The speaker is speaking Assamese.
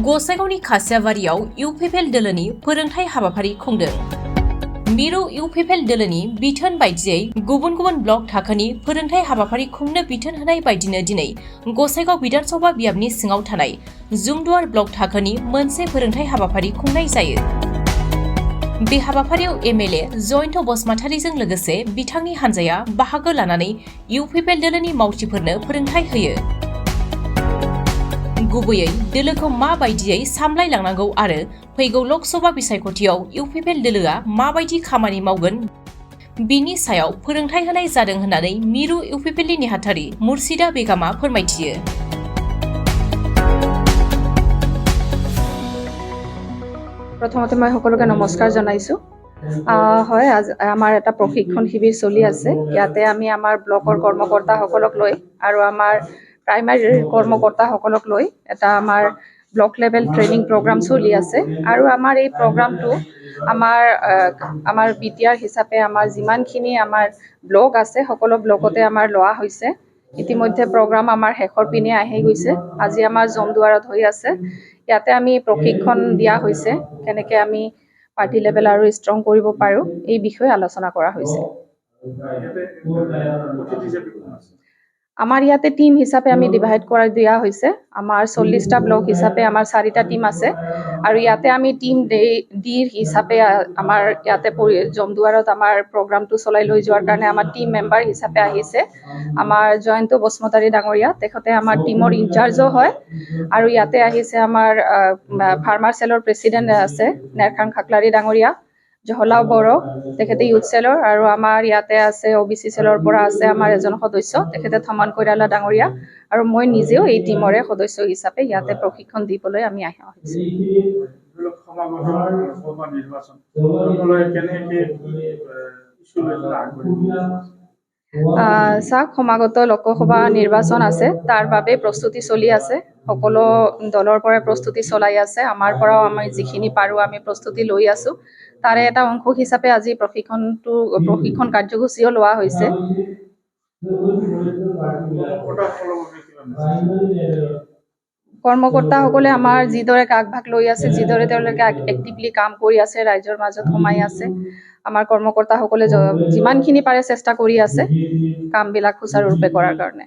गसाइगावनि खासियाबारियाव इउपिपिएल दोलोनि फोरोंथाय हाबाफारि खुंदों। मिरु इउपिपिएल दोलोनि बिथोन बायदियै गुबुन गुबुन ब्लक थाखोनि फोरोंथाय हाबाफारि खुंनो बिथोन होनाय बायदिनो दिनै गसाइगाव विधानसभा बियाबनि सिङाव थानाय जुमदुवार ब्लक थाखोनि मोनसे फोरोंथाय हाबाफारि खुंनाय जायो। बे हाबाफारियाव एमएलए जयन्त बसुमतारीजों लोगोसे बिथांनि हान्जाया बाहागो लानानै इउपिपिएल दोलोनि मावथिफोरनो फोरोंथाय होयो। गुबैयै दोलोखौ माबायदियै सामलायलांनांगौ आरो फैगौ लकसभा बिसायख'थियाव इउपिपिएल दोलोआ माबायदि खामानि मावगोन बिनि सायाव फोरोंथाय होनाय जादों होननानै मिरु इउपिपिएलनि नेहाथारि मुर्शिदा बेगमा फोरमायथियो। प्रथमते मैं सकलोके नमस्कार जनाइছো। হয় আজ আমাৰ এটা প্ৰশিক্ষণ শিবিৰ চলি আছে। ইয়াতে আমি আমাৰ ব্লকৰ কৰ্মকৰ্তাসকলক লৈ আৰু আমাৰ প্ৰাইমাৰী কৰ্মকৰ্তাসকলক লৈ এটা আমাৰ ব্লক লেভেল ট্ৰেইনিং প্ৰগ্ৰাম চলি আছে আৰু আমাৰ এই প্ৰগ্ৰামটো আমাৰ বিটিআৰ হিচাপে আমাৰ যিমানখিনি আমাৰ ব্লক আছে সকলো ব্লকতে আমাৰ লোৱা হৈছে। ইতিমধ্যে প্ৰগ্ৰাম আমাৰ শেষৰ পিনে আহি গৈছে। আজি আমাৰ জমদুৱাৰত হৈ আছে। ইয়াতে আমি প্ৰশিক্ষণ দিয়া হৈছে কেনেকৈ আমি পাৰ্টি লেভেল আৰু ষ্ট্ৰং কৰিব পাৰোঁ এই বিষয়ে আলোচনা কৰা হৈছে। আমাৰ ইয়াতে টিম হিচাপে আমি ডিভাইড কৰা দিয়া হৈছে। আমাৰ 40টা ব্লক হিচাপে আমাৰ 4টা টিম আছে আৰু ইয়াতে আমি টিম ডি হিচাপে আমাৰ ইয়াতে জমদুৱাৰত আমাৰ প্ৰগ্ৰামটো চলাই লৈ যোৱাৰ কাৰণে আমাৰ টিম মেম্বাৰ হিচাপে আহিছে আমাৰ জয়ন্ত বসুমতাৰী ডাঙৰীয়া। তেখেতে আমাৰ টিমৰ ইনচাৰ্জো হয় আৰু ইয়াতে আহিছে আমাৰ ফাৰ্মাৰ চেলৰ প্ৰেচিডেণ্ট আছে নেৰখান খাকলাৰী ডাঙৰীয়া, জহলাও বড়ো তেখেতে ইউথ চেলৰ, আৰু আমাৰ ইয়াতে আছে অবিচি চেলৰ পৰা আছে আমাৰ এজন সদস্য তেখেতে থমন কৈৰালা ডাঙৰীয়া, আৰু মই নিজেও এই টিমৰে সদস্য হিচাপে ইয়াতে প্ৰশিক্ষণ দিবলৈ আমি অহা হৈছে। সমাগত লোকসভা নিৰ্বাচন আছে, তাৰ বাবে প্ৰস্তুতি চলি আছে। সকলো দলৰ পৰা প্ৰস্তুতি চলাই আছে। আমাৰ পৰাও আমি যিখিনি পাৰোঁ আমি প্ৰস্তুতি লৈ আছোঁ। তাৰে এটা অংশ হিচাপে আজি প্ৰশিক্ষণ কাৰ্যসূচীও লোৱা হৈছে। কৰ্মকৰ্তাসকলে আমাৰ যিদৰে আগভাগ লৈ আছে, যিদৰে তেওঁলোকে এক্টিভলি কাম কৰি আছে, ৰাইজৰ মাজত সোমাই আছে, আমাৰ কৰ্মকৰ্তাসকলে যিমানখিনি পাৰে চেষ্টা কৰি আছে কামবিলাক সুচাৰুৰূপে কৰাৰ কাৰণে।